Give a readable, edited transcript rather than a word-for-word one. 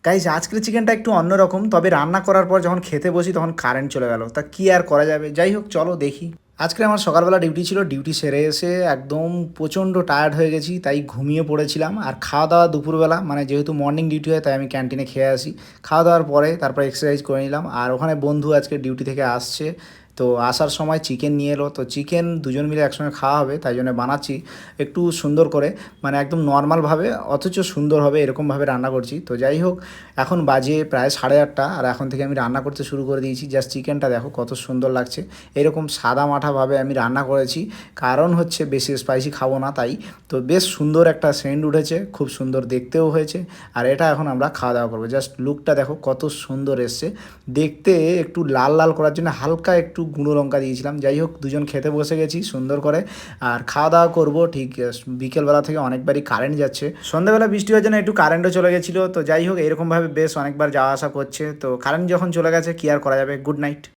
Guys আজকের চিকেনটা একটু অন্যরকম, তবে রান্না করার পর যখন খেতে বসি তখন কারেন্ট চলে গেল, তা কি আর করা যাবে। যাই হোক, চলো দেখি। আজকে আমার সকালবেলা ডিউটি ছিল, ডিউটি সেরে এসে একদম প্রচণ্ড টায়ার্ড হয়ে গেছি, তাই ঘুমিয়ে পড়েছিলাম। আর খাওয়া দাওয়া দুপুরবেলা, মানে যেহেতু মর্নিং ডিউটি হয় তাই আমি ক্যান্টিনে খেয়ে আসি। খাওয়া দাওয়ার পরে তারপর এক্সারসাইজ করে নিলাম। আর ওখানে বন্ধু আজকে ডিউটি থেকে আসছে, তো আসার সময় চিকেন নিয়ে এলো, তো চিকেন দুজন মিলে একসঙ্গে খাওয়া হবে তাই জন্য বানাচ্ছি একটু সুন্দর করে, মানে একদম নর্মালভাবে অথচ সুন্দর হবে এরকমভাবে রান্না করছি। তো যাই হোক, এখন বাজে প্রায় 8:30, আর এখন থেকে আমি রান্না করতে শুরু করে দিয়েছি। জাস্ট চিকেনটা দেখো কত সুন্দর লাগছে। এরকম সাদা মাঠাভাবে আমি রান্না করেছি, কারণ হচ্ছে বেশি স্পাইসি খাবো না তাই। তো বেশ সুন্দর একটা সেন্ট উঠেছে, খুব সুন্দর দেখতেও হয়েছে। আর এটা এখন আমরা খাওয়া দাওয়া করবো। জাস্ট লুকটা দেখো কত সুন্দর এসছে দেখতে। একটু লাল লাল করার জন্য হালকা একটু গুঁড়ো লঙ্কা দিয়েছিলাম। যাই হোক, দুজন খেতে বসে গেছি সুন্দর করে, আর খাওয়া দাওয়া করবো ঠিক বিকেলবেলা থেকে। অনেকবারই কারেন্ট যাচ্ছে, সন্ধ্যাবেলা বৃষ্টি হওয়ার জন্য একটু কারেন্টও চলে গেছিলো। তো যাই হোক, এরকমভাবে বেশ অনেকবার যাওয়া আসা করছে। তো কারেন্ট যখন চলে গেছে কি আর করা যাবে। Good night.